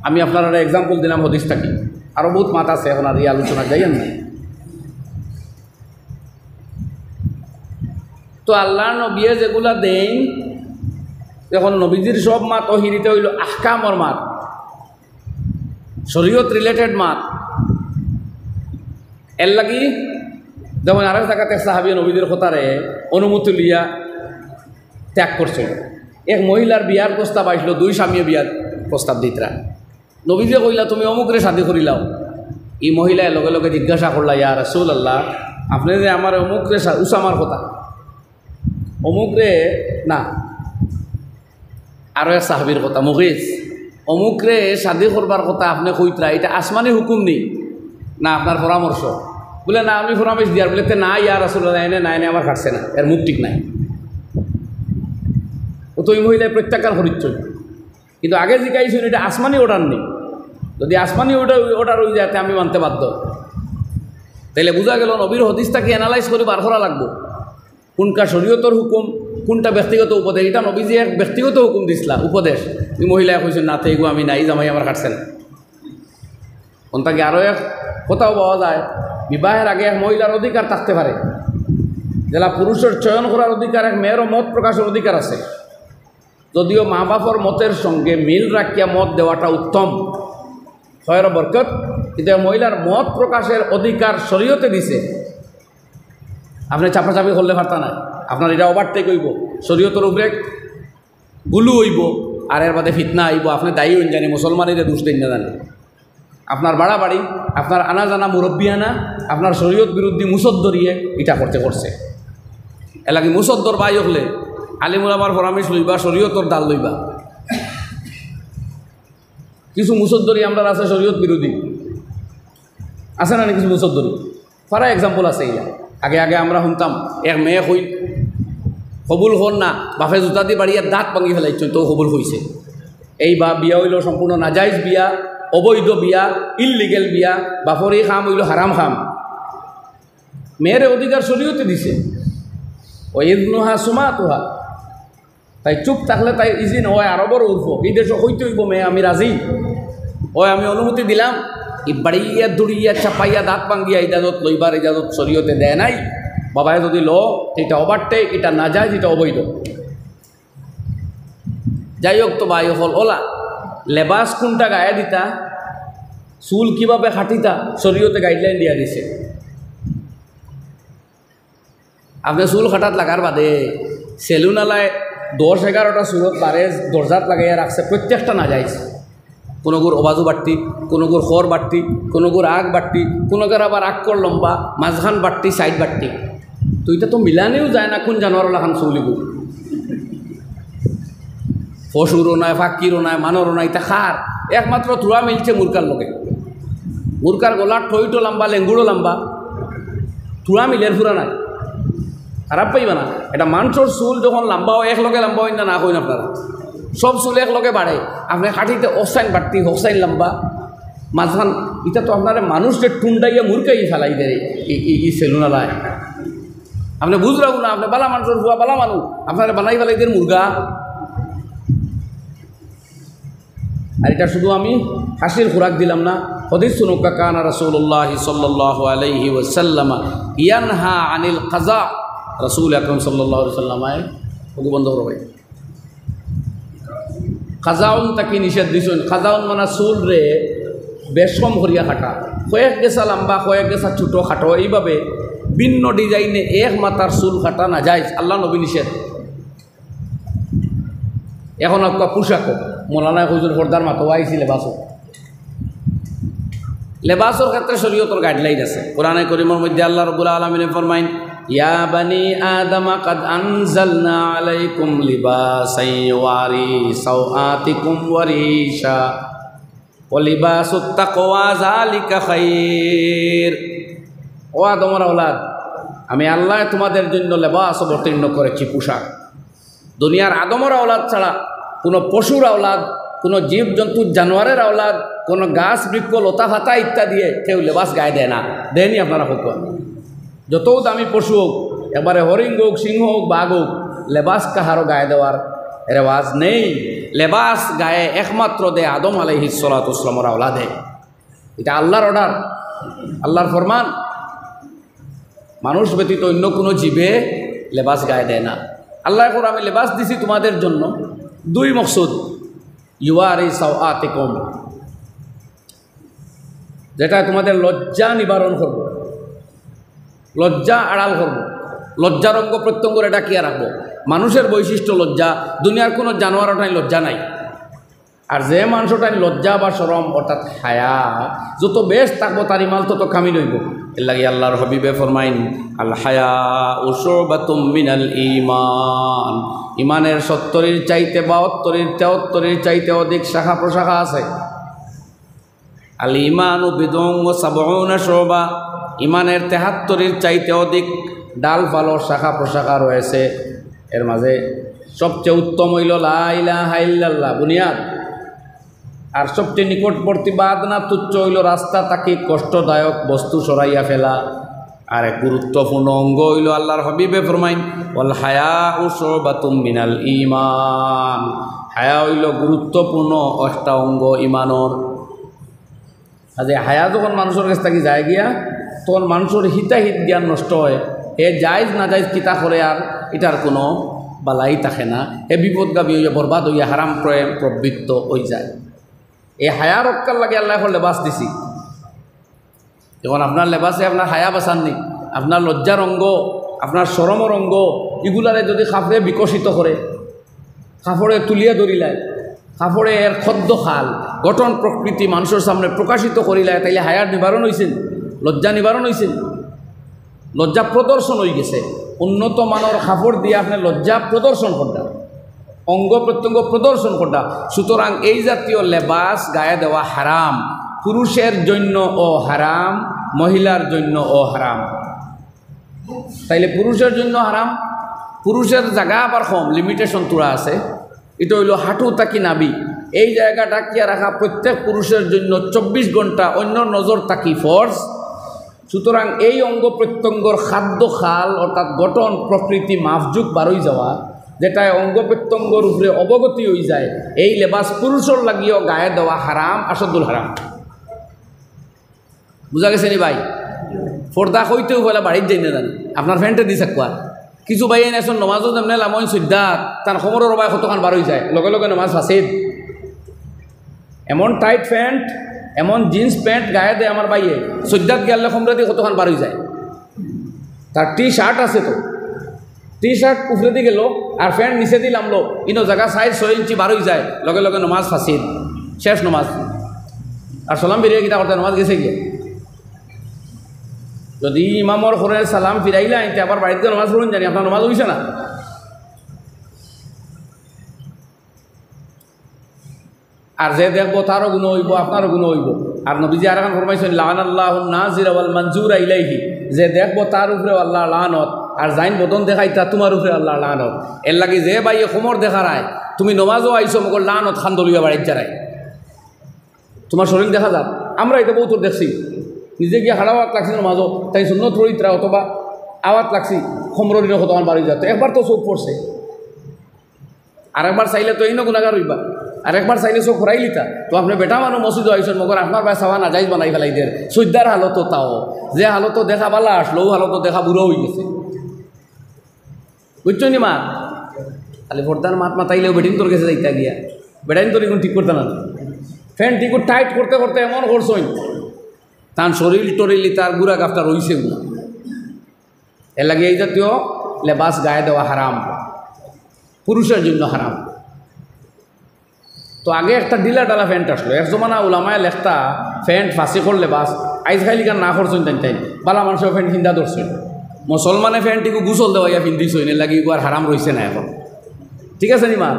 আমি আপনার এক্সাম্পল দিলাম হদিসটা কি, আরও বহুত মাত আছে, এখন আর এই আলোচনা যাইয়েন না। তো আল্লাহর নবিয়ে যেগুলা দেন, এখন নবীজির সব মাত অহিরিতে হইল আহকামর মাত, শরীয়ত রিলেটেড মাত। এর লাগি যেমন আরেক জায়গাতে সাহাবী নবীদের কথারে অনুমতি লিয়া ত্যাগ করছিল। এক মহিলার বিয়ার প্রস্তাব আসলো, দুই স্বামীয়ে বিয়ার প্রস্তাব দিতরা। নবীজে কইলা তুমি অমুকরে শাদি করিলাও। এই মহিলায় লগে লগে জিজ্ঞাসা করলা, ইয়া রাসূলুল্লাহ, আপনি যে আমার অমুকরে উসামার কথা, অমুকরে না আরও এক সাহাবীর কথা মুগিজ, অমুকরে শাদি করবার কথা আপনি কইতরা, এটা আসমানি হুকুম নেই না আপনার পরামর্শ? বলে না আমি পরামর্শ দিয়ার। বলে না ইয়া রাসূলুল্লাহ, এনে না এনে আমার খাটছে না, এর মুখ ঠিক নাই। ও তো ওই মহিলায় প্রত্যাখ্যান করিচ্ছ, কিন্তু আগে জিজ্ঞাসা এটা আসমানি অর্ডার নেই। যদি আসমানি অর্ডার হয়ে যায় আমি মানতে বাধ্য। তাইলে বোঝা গেল নবীর হদিসটাকে অ্যানালাইজ করে বার করা লাগবো, কোনটা শরীয়তর হুকুম, কোনটা ব্যক্তিগত উপদেশ। এটা নবীজি এক ব্যক্তিগত হুকুম দিছিলা, উপদেশ। ওই মহিলায় কইছেন না তেগু আমি নাই, জামাই আমার কাটছে না। কোনটাকে আরও এক কোথাও পাওয়া যায়, বিবাহের আগে এক মহিলার অধিকার থাকতে পারে, যেটা পুরুষের চয়ন করার অধিকার, এক মেয়েরও মত প্রকাশের অধিকার আছে। যদিও মা বাপর মতের সঙ্গে মিল রাখিয়া মত দেওয়াটা উত্তম, খয়র বরকত, কিন্তু মহিলার মত প্রকাশের অধিকার শরীয়তে দিছে। আপনি চাপাচাপি করলে পারতা না, আপনার এটা ওভারটেক হইব, শরীয়তের উপরে গুলু হইব, আর এর বাদে ফিতনা আইব, আপনি দায়ী হইন জানি, মুসলমানেদের দোষ দিন না জানি। আপনার বাড়াবাড়ি, আপনার আনা জানা মুরব্বিয়ানা, আপনার শরীয়ত বিরুদ্ধে মুসদ্দরিয়ে এটা করছে। এলাকি মুসদ্দর বাই হলে আলিমুল আমার পরামর্শ লইবা, শরীয়তর দাল লইবা। কিছু মুসদ্দরি আমরা আছে শরীয়ত বিরোধী, আছে না কিছু মুসদ্দরি? ফারা এক্সাম্পল আছে। ইয়া আগে আগে আমরা শুনতাম এক মেয়ে হই কবুল হন না, বাপে জুতা দিয়ে বাড়িয়ে দাঁত ভাঙি ফেলাইছেন, তো কবুল হয়েছে। এই বা বিয়া হইল সম্পূর্ণ নাজাইজ বিয়া, অবৈধ বিয়া, ইললিগেল বিয়া, বাপর এই খাম হইল হারাম খাম। মেয়ের অধিকার শরীয়তে দিছে, ও ইদনুহা সুমাতুহা, তাই চুপ থাকলে তাই ইজি নয়, আরো বড় উঠবো। এই দেশে হইতে হইব মেয়ে আমি রাজি, ওই আমি অনুমতি দিলাম। ই বাড়িয়া দৌড়িয়া চাপাইয়া দাঁত ভাঙ্গিয়া ইজাজত লইবার ইজাজত শরীয়তে দেয় নাই। বাবায় যদি ল এটা ওভারটেক, এটা না যায়, এটা অবৈধ। যাই হোক, তো বাই হল ওলা লেবাস কোনটা গায়ে দিতা, চুল কীভাবে খাটিতা, শরীয়তে গাইডলাইন দিয়া দিছে। আপনি চুল খাটাত লাগার বাদে সেলুনালায় 10-11টা চুলত বারে দরজাত লাগাইয়া রাখছে, প্রত্যেকটা না যাইছে। কোনো গুর অবাজু বাড়তি, কোনো গুর খর বাড়তি, কোনো গুর আগ বাড়তি, কোনো গুর আবার আগ কর লম্বা, মাঝখান বাড়তি, সাইড বাড়তি। তো এটা তো মিলানেও যায় না কোন জানোয়ার লাখান চৌলিগুলো। ফসুরও নয়, ফাঁকিরও নয়, মানরও নয়, এটা খার একমাত্র তুড়া মিলছে মুরকার লগে। মুরকার গলার ঠইটো লম্বা, লেঙ্গুড়ো লম্বা, তুড়া মিলের ফুরা নাই। খারাপ পাইবা না, এটা মানুষের চুল যখন লম্বা হয় একলগে লম্বা হয় না, না কইন আপনারা, সব চুল একলগে বাড়ে। আপনি খাটিতে অসাইন বাড়তি, হসাইন লম্বা, মাঝখান। এটা তো আপনারা মানুষ যে টুন্ডাইয়া মুরকাই ফেলাই দেয় এই সেলুনালায়। আপনি বুঝলাম না, আপনি বালা মানুষের ভুয়া বালা মানুষ, আপনারা বানাই ফেলাই দেন মুরগা। আর এটা শুধু আমি হাসির খোরাক দিলাম না, হাদিস শুনুকা, কানা রাসূলুল্লাহ সাল্লাল্লাহু আলাইহি ওয়াসাল্লাম ইয়ানহা আনিল কাযা। রাসূল আকরাম সাল্লাল্লাহু আলাইহি ওয়াসাল্লামায় ওগো বন্ধ করো ভাই, কাজাউন তাকে নিষেধ দিছেন। কাজাউন মানে চুল রে বেশম করিয়া কাটা, কয়েক গেছা লম্বা, কয়েক গেছা ছোটো খাটো, এইভাবে ভিন্ন ডিজাইনে এক মাথার চুল কাটা না যায়, আল্লাহ নবী নিষেধ। এখন একটা পোশাক মৌলানা হুজুর পর্দার মাথাও আইছি লেবাসর ক্ষেত্রে শরীয়তের গাইডলাইন আছে। কোরআনে কারীমের মধ্যে আল্লাহ রাব্বুল আলামিন ফরমাইন, ইয়া বানি আদম কাদ আনজালনা আলাইকুম লিবাসান ইউয়ারি সাওআতিকুম ওয়া রিশা ওয়া লিবাসুত তাকওয়া যালিকা খায়র। ও আদমের আওলাদ, আমি আল্লাহ তোমাদের জন্য লেবাস অবতীর্ণ করেছি, পোশাক। দুনিয়ার আদমের আওলাদ ছাড়া কোনো পশুর আওলাদ, কোনো জীবজন্তুর জানোয়ারের আওলাদ, কোনো গাছ বৃক্ষ লতা ফাতা ইত্যাদি কেউ লেবাস গায়ে দেয় না, দেয়নি আপনারা হোক। যতও দামি পশু হোক, এবারে হরিণ হোক, সিংহ হোক, বাঘ হোক, লেবাস কাহারও গায়ে দেওয়ার রেওয়াজ নেই। লেবাস গায়ে একমাত্র দে আদম আলাইহিস সালাতু ওয়াস সালামের আওলাদে। এটা আল্লাহর অর্ডার, আল্লাহর ফরমান। মানুষ ব্যতীত অন্য কোনো জীবে লেবাস গায়ে দেয় না। আল্লাহ এখন আমি লেবাস দিছি তোমাদের জন্য, দুই মকসুদ। ইউয়ারি সাওআতিকুম, যেটা তোমাদের লজ্জা নিবারণ করব, লজ্জা আড়াল করব। লজ্জার অঙ্গ প্রত্যঙ্গ এটা কি রাখবো? মানুষের বৈশিষ্ট্য লজ্জা, দুনিয়ার কোনো জানোয়ারটাই লজ্জা নাই। আর যে মানুষটাই লজ্জা বা শরম অর্থাৎ হায়া যত বেশ থাকবো তার ইমাল তত কামিল হইব। এর লাগে আল্লাহর হাবিবে ফরমাইন, আল হায়া উশুবাতুম মিনাল ঈমান। ইমানের 70-এর চাইতে 72-এর 73-এর চাইতে অধিক শাখা প্রশাখা আছে। আল ঈমানু বিদউন ওয়া সাবউনা শুবা। ইমানের 73-এর চাইতে অধিক ডাল ফালো শাখা প্রশাখা রয়েছে। এর মাঝে সবচেয়ে উত্তম হইল লা ইলাহা ইল্লাল্লাহ, বুনিয়াদ। আর সবচেয়ে নিকটবর্তী বাদনা তুচ্ছ হইল রাস্তা তাকে কষ্টদায়ক বস্তু সরাইয়া ফেলা। আর এক গুরুত্বপূর্ণ অঙ্গ হইল আল্লাহর হাবিবে ফরমাইন, ওয়াল হায়াউ শুবাতুম মিনাল ঈমান। হায়া হইল গুরুত্বপূর্ণ একটা অঙ্গ ইমানর। আজ হায়া যখন মানুষের কাছ থেকে যায় গিয়া তখন মানুষের হিতাহিত জ্ঞান নষ্ট হয়। এ জায়জ না জায়জ কিতা করে আর এটার কোনো বালাই থাকে না। এ বিপদগামী হইয়া বরবাদ হইয়া হারাম প্রবৃত্ত হয়ে যায়। এই হায়া রক্ষার লাগে আল্লাহ এখন লেবাস দিছি। যখন আপনার লেবাসে আপনার হায়া বাঁচাননি, আপনার লজ্জার অঙ্গ, আপনার শরমর অঙ্গ, এগুলারে যদি কাপড়ে বিকশিত করে, কাপড়ে তুলিয়া ধরিলায়, কাপড়ে এর খদ্দ খাল গঠন প্রকৃতি মানুষের সামনে প্রকাশিত করিলায়, তাইলে হায়ার নিবারণ হয়েছেন, লজ্জা নিবারণ হয়েছেন, লজ্জা প্রদর্শন হয়ে গেছে। উন্নত মানের কাপড় দিয়ে আপনি লজ্জা প্রদর্শন করটা, অঙ্গ প্রত্যঙ্গ প্রদর্শন করটা। সুতরাং এই জাতীয় লেবাস গায়ে দেওয়া হারাম। পুরুষের জন্য ও হারাম, মহিলার জন্য ও হারাম। তাইলে পুরুষের জন্য হারাম। পুরুষের জায়গা আবার কম, লিমিটেশন তোড়া আছে। এটা হইল হাঁটু তাকি নাবি, এই জায়গা ডাকিয়া রাখা প্রত্যেক পুরুষের জন্য 24 ঘন্টা অন্য নজর তাকি ফরজ। সুতরাং এই অঙ্গ প্রত্যঙ্গর খাদ্য খাল অর্থাৎ গঠন প্রকৃতি মাফজুক বারই যাওয়া, যেটা অঙ্গ প্রত্যঙ্গর উপরে অবগতি হয়ে যায়, এই লেবাস পুরুষের লাগিয়েও গায়ে দেওয়া হারাম, আসাদুল হারাম। বুঝা গেছে নি ভাই? পর্দা হইতেও বলে বাড়ির যাই না জানি আপনার ফ্যান্টে দি থাকুয়া কিছু ভাই এনেছেন নমাজও যেমন লামন সুদ্ধার তার খবরের রবায় কতক্ষণ বার হয়ে যায়, লগে লগে নমাজ ফাঁসিদ। এমন টাইট প্যান্ট, এমন জিন্স প্যান্ট গায়ে দেয় আমার বাইয়ে, সজ্জাত গেলে খমরা দিয়ে কতক্ষণ বার হয়ে যায়। তার টি শার্ট আছে, তো টি শার্ট উপরে দিয়ে গেল আর প্যান্ট নিচে দিয়ে নামলো, ইনো জায়গা সাইজ 6 ইঞ্চি বার হয়ে যায়, লগে লগে নমাজ ফাঁসিদ, শেষ নমাজ। আর সালাম ফিরিয়ে কিতা করতে নমাজ গেছে গিয়ে। যদি ইমামর করে সালাম ফিরাইলে আনতে আবার বাড়িতে নমাজ পড়ুন জানি, আপনার নমাজ হইছে না। আর যে দেখবো তারও গুণ হইব, আপনারও গুণ হইব। আর নবীজি আর এখন ফরমাইছেন লানাল্লাহুন নাজিরা ওয়াল মানজুরা ইলাইহি, যে দেখবো তার উপরে আল্লাহ লানত, আর জাইন বদন দেখাইতা তোমার উপরে আল্লাহ লানত। এর লাগি যে বাইয়ে কোমর দেখারায় তুমি নমাজও আইসো মগর লানত খান্দলিয়া বাড়িতে যারাই তোমার শরীর দেখা যাক। আমরা এটা বহুত দেখছি, নিজে গিয়ে হারাওয়াত লাগছি নমাজও, তাই সুন্নত রইতরা অথবা আওয়াত লাগছি খমরির কতক্ষণ বাড়ি যাত, একবার তো চোখ পড়ছে, আরেকবার চাইলে তো এই না গুণাগার হইবা, আরেকবার চাইলে চোখ ফুরাইলিতা। তো আপনি বেটা মানুষ মসজিদ আইসেন, মগর আপনার বাই চাওয়া না যাইজ বানাই ফেলাই দের সৈদ্যার হালতো, তাও যে হালতো দেখা বালা আসলো ও হালতো দেখা বুড়ো হয়ে গেছে। বুঝছো নি মা? খালি ভোরদার মাত মাতাইলেও বেটিং তোর গেছে যাইতা গিয়া, বেটাইন তোর এখন ঠিক করতে না, ফ্যান ঠিক টাইট করতে করতে এমন করছই তার শরীর টরিলি তার গুড়া গাফটা রইছে। এর লাগে এই জাতীয় লেবাস গায়ে দেওয়া হারাম, পুরুষের জন্য হারাম। তো আগে একটা ডিলা ডালা প্যান্ট আসলো, এক জমানা ওলামায় লেখতা প্যান্ট ফাঁসি করলে বাস, আইজ খাইলিকার না করছেন তাই তাই বালা মানুষের প্যান্ট চিন্তা ধরছে। মুসলমানে প্যান্টটিকে গুসল দেওয়াইয়া পিন্ধিছই, এর লাগে এগুলো আর হারাম রয়েছে না এখন, ঠিক আছে নি মা?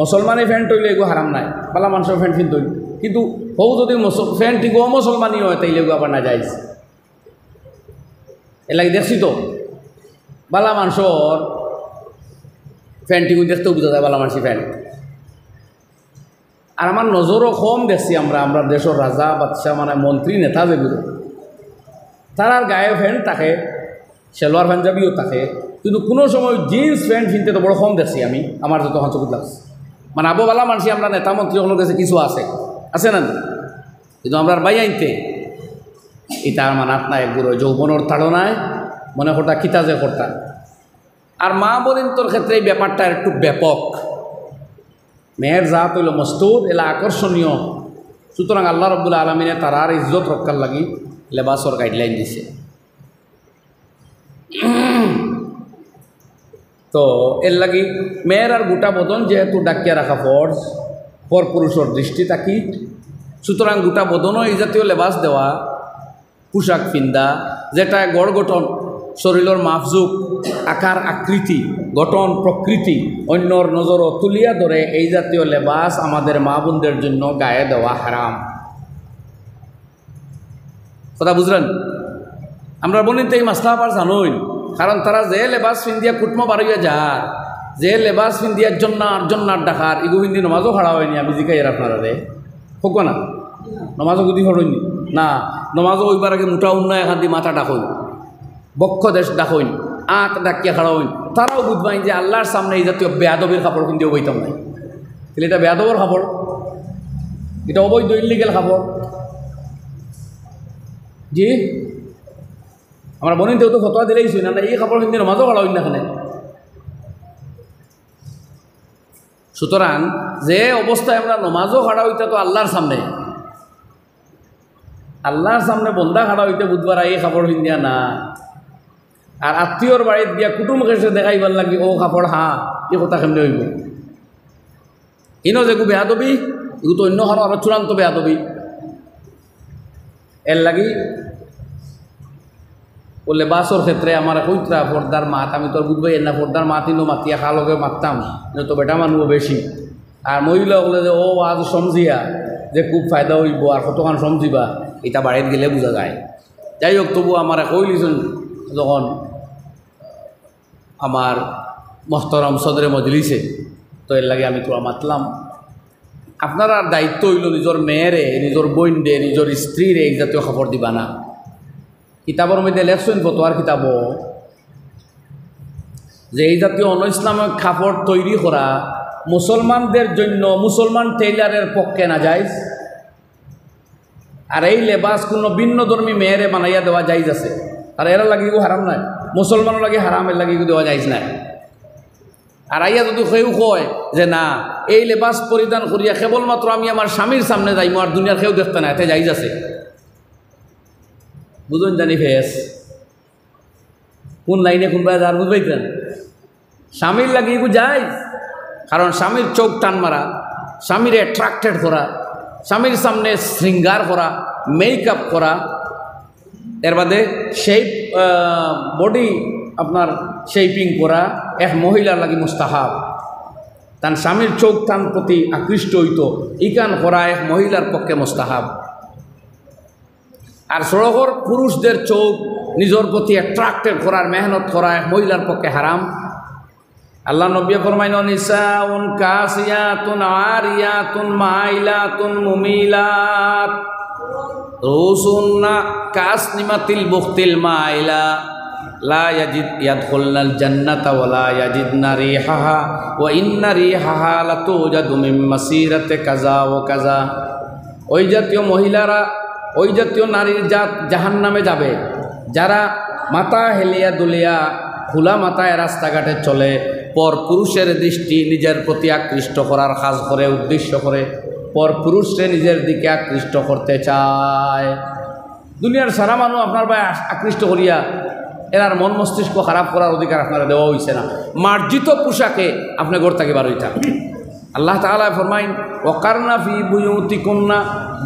মুসলমানের প্যান্ট হইলে এগুলো হারাম নাই, বালা মানুষের প্যান্ট পিন্ধই, কিন্তু হৌ যদি প্যান্টটিকে অমুসলমানই হয় তাইলে এগুলো আবার না যাইজ। এর লাগে দেখছি তো বালা মানুষের প্যান্টটিকে দেখতেও বোঝা যায় বালা মানুষের প্যান্ট। আর আমার নজরও কম দেখছি আমরা দেশের রাজা বাদশাহ মানে মন্ত্রী নেতা যেগুলো, তার আর গায়ে প্যান্ট থাকে, সেলোয়ার পাঞ্জাবিও থাকে, কিন্তু কোনো সময় জিন্স প্যান্ট কিনতে তো বড় কম দেখছি আমি, আমার যত চকুত লাগছে। মানে আবোবালা মানুষ আমরা নেতা মন্ত্রীগুলোর কাছে কিছু আছে না, কিন্তু আমরা বাই আইনতে এটা আর মানাত নাই, বুড়ো যৌবনের তাড়নায় মনে করতা কিতা যে করতা। আর মা বলেন তোর ক্ষেত্রে এই ব্যাপারটা একটু ব্যাপক, মেয়ের জাত হইল মস্তুর, এলা আকর্ষণীয়। সুতরাং আল্লাহ রাব্বুল আলামিনে তারার ইজ্জত রক্ষার লাগি লেবাসর গাইডলাইন দিছে। তো এর লাগি মেয়ের আর গোটা বদন যেহেতু ডাকিয়া রাখা ফরজ, পর পুরুষের দৃষ্টি থাকি, সুতরাং গোটা বদনও এই জাতীয় লেবাস দেওয়া, পোশাক পিন্দা যেটা গড় গঠন, শরীরের মাফজুক, আকার আকৃতি, গঠন প্রকৃতি অন্যর নজরও তুলিয়া ধরে এই জাতীয় লেবাস আমাদের মা বোনদের জন্য গায়ে দেওয়া হারাম। কথা বুঝলেন? আমরা বনিতে এই মাসলা আবার জানোই, কারণ তারা যে লেবাস পিন্দিয়া কুটমো বাড়িয়া যায়, যে লেবাস পিন্দিয়ার জন্নার ডাকার ইগু পিন্দি নমাজও খাড়া হয়নি। আমি জিকাইয়ার আপনারা রে হোক না, নমাজও গুদি হরইনি না, নমাজও ওইবার আগে মোটা উন্নয় এখান দিয়ে মাথা ডাকইন, বক্ষ দেশ ডাকইন, আঁত ডাকিয়া খাড়া হইন। তারাও বুঝবাইন যে আল্লাহর সামনে এই জাতীয় বেয়াদবের কাপড় পিন্দিও বইতাম নাই, তাহলে এটা বেয়াদবর কাপড়, এটা অবৈধ ইল্লিগেল কাপড়। জি আমরা বনিতেও তো ফতোয়া দিলেই শুই না, এই কাপড় কিন্তু নমাজও খাড়া হইন না এখানে। সুতরাং যে অবস্থায় আমরা নমাজও খাড়া হইতে তো আল্লাহর সামনে বন্দা খাড়া হইতে বুধবার এই কাপড় পিন্দিয়া না। আর আত্মীয়র বাড়িত গিয়া কুটুম কেসে দেখাইবার লাগি ও কাপড় হ্যাঁ, এই কথা কেমনি হইব? ইনো যেগু বেয়াদবি, এগু তো অন্য কারো আরো চূড়ান্ত বেয়াদবি। এর লাগি ও লেবাসর ক্ষেত্রে আমার কইতরা পর্দার মাত, আমি তোর বুঝবাই না পর্দার মাতিনো মাতিয়া খালকে মারতাম তো বেটা মানুষ বেশি। আর মহিলা বলে যে ও আজ সমঝিয়া যে খুব ফায়দা হইব আর কতক্ষণ সমঝিবা, এটা বাড়িতে গেলে বোঝা যায়। যাই হোক, তবু আমার কইলিছেন যখন আমার মোহতরম সদরে মজলিসে, তো এর লাগে আমি তোরা মাতলাম। আপনারা দায়িত্ব হইল নিজের মেয়েরে, নিজের বোনরে, নিজের স্ত্রীরে এই জাতীয় খবর দিবা না। কিতাবের মধ্যে লেখছেন ফতোয়ার কিতাব যে এই জাতীয় অন ইসলামিক কাপড় তৈরি করা মুসলমানদের জন্য মুসলমান টেইলারের পক্ষে না যায়। আর এই লেবাস কোনো ভিন্ন ধর্মী মেয়েরে বানাইয়া দেওয়া যাইজ আছে, আর এরা লাগিও হারাম নাই, মুসলমানও লাগে হারাম, এর লাগিও দেওয়া যাইজ নাই। আর আইয়া যদি কেউ কয় যে না এই লেবাস পরিধান করিয়া কেবলমাত্র আমি আমার স্বামীর সামনে যাইমো আর দুনিয়ার কেউ দেখতে না, এতে যাইজ আছে। বুঝুন জানি ফেস কোন লাইনে কোনবা যার বুঝবাইতেন স্বামীর লাগে এগু যায়, কারণ স্বামীর চোখ টান মারা, স্বামীর অ্যাট্রাক্টেড করা, স্বামীর সামনে শৃঙ্গার করা, মেকআপ করা, এর বাদে শেপ বডি আপনার শেপিং করা এক মহিলার লাগে মুস্তাহাব। তার স্বামীর চোখ টান প্রতি আকৃষ্ট হইত ইকান করা এক মহিলার পক্ষে মুস্তাহাব। আর সড়কর পুরুষদের চোখ নিজের প্রতি অ্যাট্রাক্টেড করার মেহনত করা এক মহিলার পক্ষে হারাম। আল্লাহ নবী ফরমাইন নিসাউন কাসিয়াতুন আরিয়াতুন মাইলাতুন মুমিলাত রুসুন্না কাসনিমাতিল বুখতিল মাইলা লা ইয়াদখুলনাল জান্নাতা ওয়া লা ইয়াজিদনা রিহাহা ওয়া ইন্না রিহাহা লাতুজাদু মিন মাসিরাতি কাযা ওয়া কাযা। ওই জাতীয় মহিলারা, ওই জাতীয় নারীর জাত জাহান্নামে যাবে যারা মাথা হেলিয়া দুলিয়া খোলা মাথায় রাস্তাঘাটে চলে, পর পুরুষের দৃষ্টি নিজের প্রতি আকৃষ্ট করার কাজ করে, উদ্দেশ্য করে পর পুরুষকে নিজের দিকে আকৃষ্ট করতে চায়। দুনিয়ার সারা মানুষ আপনার ভাই আকৃষ্ট করিয়া এনার মন মস্তিষ্ক খারাপ করার অধিকার আপনারা দেওয়া হয়েছে না। মার্জিত পোশাকে আপনি ঘর থেকে বার হইতা। আল্লাহ তাআলা ফরমাইন ওয়াকারনা ফি বুয়ুতিকুন্না,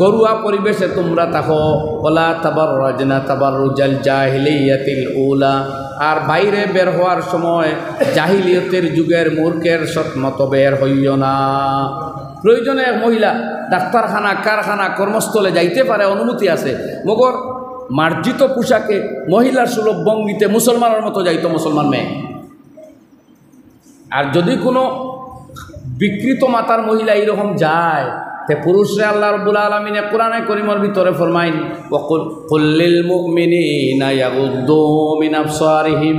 গরুয়া পরিবেশে তোমরা থাকো, ওয়ালা তাবাররাজনা তাবাররুজাল জাহিলিয়াতিল উলা, আর বাইরে বের হওয়ার সময় জাহিলিয়তের যুগের মূর্খের মতো বের হইও না। প্রয়োজনে এক মহিলা ডাক্তারখানা, কারখানা, কর্মস্থলে যাইতে পারে, অনুমতি আছে, মগর মার্জিত পোশাকে মহিলার সুলভ ভঙ্গিতে মুসলমানের মতো যাইতো মুসলমান মেয়ে। আর যদি কোনো বিকৃত মাতার মহিলা এইরকম যায়, তে পুরুষরা আল্লাহ রাব্বুল আলামিন কোরআনে কারীমের ভিতরে ফরমাইন কুল লিল মুমিনিনা ইয়াগুদ্দু মিন আবসারিহিম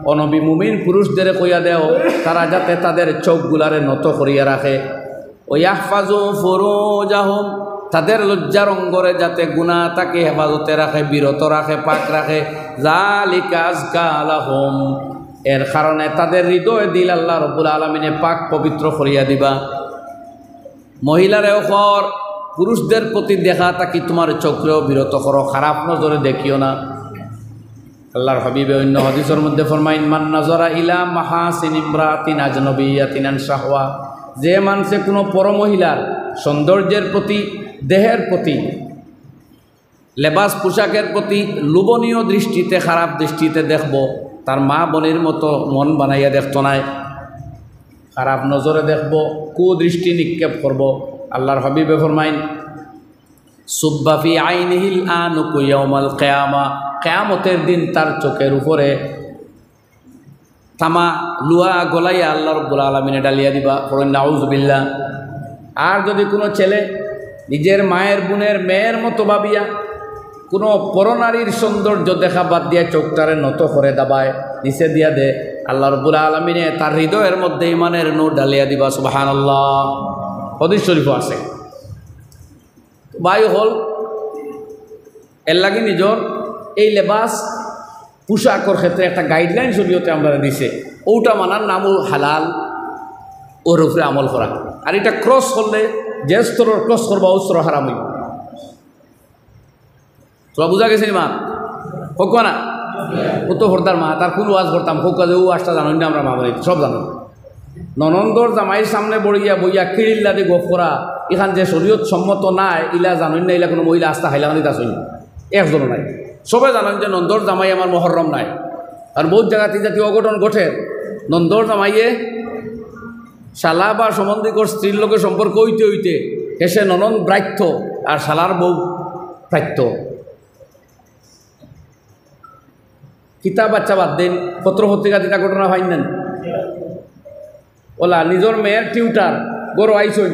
ও নবী মুমিন পুরুষদের কইয়া দেও তারা যাতে তাদের চোখগুলারে নত করিয়া রাখে ও ইয়াহফাজু ফুরুজাহুম তাদের লজ্জার অঙ্গরে যাতে গুনাহ তাকে হেফাজতে রাখে বিরত রাখে পাক রাখে যালিকা আযকা লাহুম এর কারণে তাদের হৃদয় দিল আল্লাহ রাব্বুল আলামিনে পাক পবিত্র করিয়া দিবা মহিলারেও কর পুরুষদের প্রতি দেখা তাকি তোমার চোখেও বিরত করো খারাপ নজরে দেখিও না আল্লাহর হাবিবে অন্য হাদিসের মধ্যে ফরমাইন মান নাজারা ইলা মাহাসিন ইমরাতিন আজনবিয়াতিন আন শাহওয়া যে মানুষে কোনো পরমহিলার সৌন্দর্যের প্রতি দেহের প্রতি লেবাস পোশাকের প্রতি লোভনীয় দৃষ্টিতে খারাপ দৃষ্টিতে দেখব তার মা বোনের মতো মন বানাইয়া দেখতো নাই খারাপ নজরে দেখব কুদৃষ্টি নিক্ষেপ করব আল্লাহর হাবিবে ফরমাইন সুব্বাফি আইনিহিল আনুকু ইয়াউমাল কিয়ামা কিয়ামতের দিন তার চোখের উপরে তামা লুহা গলাইয়া আল্লাহ রাব্বুল আলামিনে ডালিয়া দিবা পড়েন নাউযুবিল্লাহ আর যদি কোনো ছেলে নিজের মায়ের বোনের মেয়ের মতো ভাবিয়া কোনো পরনারীর সৌন্দর্য দেখা বাদ দিয়া চোখটারে নত করে দাবায় নিচে দিয়া দে আল্লাহ রাব্বুল আলামিনে তার হৃদয়ের মধ্যে ঈমানের নূর ডালিয়া দিবা সুবহানাল্লাহ হাদিস শরীফ আছে ভাই হল এর লাগি নিজর এই লেবাস পোশাকর ক্ষেত্রে একটা গাইডলাইন শরীয়তে আমরা দিছে ওটা মানার নামও হালাল ওর উপরে আমল করা আর এটা ক্রস করলে যে স্তরের ক্রস করবা ও স্তর হারাম হইব তোরা বুঝা গেছে মা হোক না ও তো হরদার মা তার কোন ওয়াজ করতাম হোক কাজে ও আসটা জানেন না আমরা মা বাড়ি সব জানো ননন্দর জামাইয়ের সামনে বড়িয়া বইয়া কিড়িল্লা দিয়ে গপ করা এখান যে শরীয়ত সম্মত নাই ইলা জানেন না ইলা কোনো মহিলা আস্থা হাইলাগানি আসেন একজনও নাই সবাই জানেন যে নন্দর জামাই আমার মহরম নাই আর বহুত জায়গাতে জাতীয় অঘটন ঘটে নন্দর জামাইয়ে শালা বা সম্বন্ধিকর স্ত্রীর লোকের সম্পর্ক হইতে হইতে এসে ননন ব্রাত্য আর শালার বউ প্রাত্য কিতাব বাচ্চা বাদ দেন পত্র পত্রিকা দিতা ঘটনা পাইন নেন ওলা নিজের মেয়ের টিউটার গরু আইসই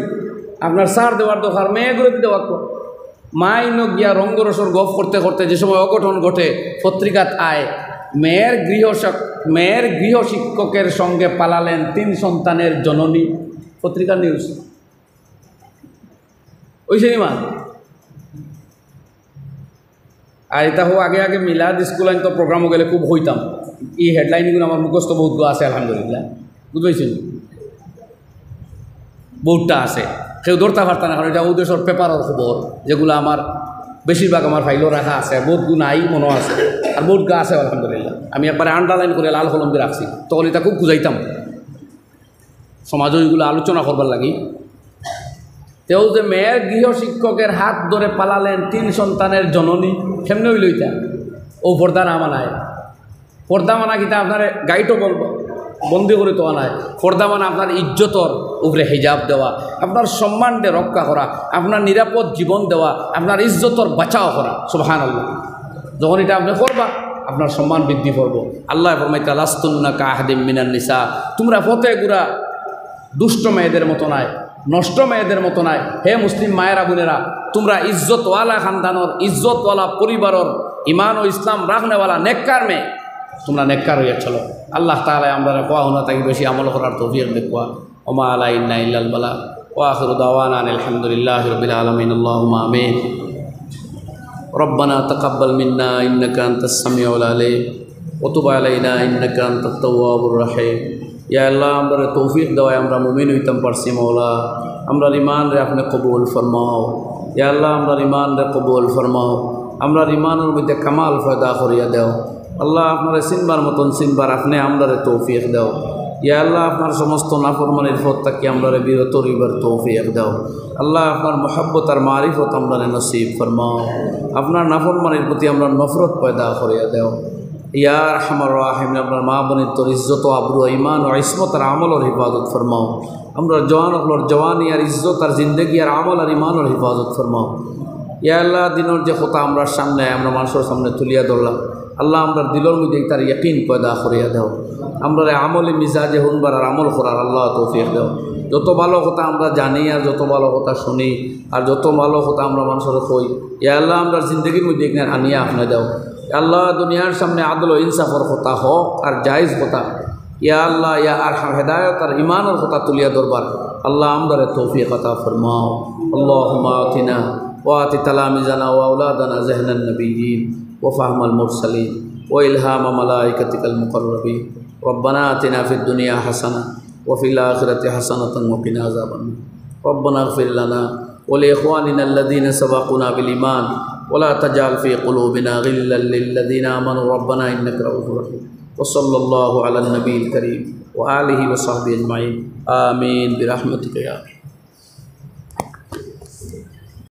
আপনার সার দেওয়ার দরকার মেয়ে করে দিতে পারত মাই ন গিয়া রঙ্গরসর গপ করতে করতে যে সময় অঘটন ঘটে পত্রিকাত আয় মেয়ের গৃহ শিক্ষকের সঙ্গে পালালেন 3 সন্তানের জননী পত্রিকা নিউজ ওই সিনেমা আর এটা হোক আগে আগে মিলাদ স্কুল আইন তো প্রোগ্রামও গেলে খুব হইতাম এই হেডলাইনগুলো আমার মুখস্থ বহুত আছে আলহামদুলিল্লাহ বুঝতে বহুতটা আছে কেউ ধরতে পারত না কারণ এটা ওদেশের পেপারের খবর যেগুলো আমার বেশিরভাগ আমার ফাইলও রাখা আছে বহুত গু নাই মনে আছে আর বহুত গা আছে আলহামদুলিল্লাহ আমি একবারে আন্ডারলাইন করে লাল কলম দিয়ে রাখছি তখন এটা খুব খুঁজাইতাম সমাজও এগুলো আলোচনা করবার লাগি তেও যে মেয়ের গৃহ শিক্ষকের হাত ধরে পালালেন 3 সন্তানের জননী কেমনে হইল এটা ও পর্দা না মানায় পর্দা মানা কিতা আপনার গাইডও বলবো বন্দি করে তো আনায় পর্দা মানে আপনার ইজ্জতর উপরে হিজাব দেওয়া আপনার সম্মানকে রক্ষা করা আপনার নিরাপদ জীবন দেওয়া আপনার ইজ্জতর বাঁচাও করা সুবহানাল্লাহ যখন এটা আপনি করবা আপনার সম্মান বৃদ্ধি করব আল্লাহ ফরমাইতা লাস্তুন্না কাহাদিম মিনান নিসা তোমরা ফতে গুরা দুষ্ট মেয়েদের মতো নাই নষ্ট মেয়েদের মতো নাই হে মুসলিম মায়েরা বোনেরা তোমরা ইজ্জতওয়ালা খানদানোর ইজ্জতওয়ালা পরিবারের ইমান ও ইসলাম রাখনেওয়ালা নেককার মেয়ে তোমরা নেককার হইয়া চলো আল্লাহ তাআলা আমরা কোয়া হোনা তাকে বেশি আমল করার তৌফিক দেখবা ওমা আলাইনা ইল্লাল বালা ওয়া আখিরু দাওয়ানা আলহামদুলিল্লাহি রাব্বিল আলামিন আল্লাহুম্মা আমিন রব্বানা তাকাব্বাল মিন্না ইন্নাকা আনতাস সামিউল আলিম ওয়া তুব আলাইনা ইন্নাকা আনতাত তাওয়াবুর রহিম ইয়া আল্লাহ আমরা তৌফিক দাও আমরা মুমিন হইতাম পারছি মাওলা আমরা ঈমান রে আপনি কবুল ফরমাও ইয়া আল্লাহ আমরা ঈমান রে কবুল ফরমাও আমরা ঈমানের মধ্যে কামাল পয়দা করিয়া দাও আল্লাহ আপনারা চিনবার মতন চিনবার আপনি আমরারে তৌফিক দাও ইয়া আল্লাহ আপনার সমস্ত নাফরমানির পথ থেকে আমরারে বিরত রইবার তৌফিক দাও আল্লাহ আপনার মহব্বত আর মারিফত আমরারে নসিব ফরমাও আপনার নাফরমানির প্রতি আমরা নফরত পয়দা করিয়া দাও ইয়া আরহামার রাহিম আপনার মা বোনের তোর ইজ্জত আবরু ঈমান ও ইসমত আর আমলের হিফাজত ফরমাও আমরা জওয়ান হলোর জওয়ানি আর ইজ্জত আর জিন্দগি আর আমল আর ঈমানের হিফাজত ফরমাও ইয়া আল্লাহ দিনের যে কথা আমরা সামনে আমরা মানুষের সামনে তুলিয়া ধরলাম আল্লাহ আমরা দিলের মধ্যে তার ইয়াকিন পয়দা করিয়া দাও আমরা আমলে মিজাজে হুনবার আর আমল করার আল্লাহ তৌফিক দাও যত ভালো কথা আমরা জানি আর যত ভালো কথা শুনি আর যত ভালো কথা আমরা মানুষের কই ইয়া আল্লাহ আমরা জিন্দগির মধ্যে আনিয়া আপনি দাও আল্লাহ দুনিয়ার সামনে আদল ও ইনসাফর কথা হক আর জায়েজ কথা ইয়া আল্লাহ ইয়া আরহাম হেদায়ত আর ইমানের কথা তুলিয়া দরবার আল্লাহ আমদারে তৌফিক আতা ফরমাও আল্লাহুম্মা আতিনা ওয়া আতি তালামিজানা ওয়া আওলাদানা যহনান নবিয়্যিন ওয়া ফাহমাল মুরসালিন ওয়া ইলহামা মালাইকাতিকাল মুকাররাবিন রব্বানা আতিনা ফিদ দুনিয়া হাসানাহ ওয়া ফিল আখিরাতি হাসানাতান ওয়া কিনা আযাবান রব্বানা ইগফির লানা ওয়া লিইখওয়ানিনা আল্লাযীনা সাবাকুনা বিল ঈমান ولا تجعل في قلوبنا غلا للذين آمنوا ربنا إنك رؤوف رحيم وصلى الله على النبي الكريم وآله وصحبه أجمعين آمين برحمتك يا رب.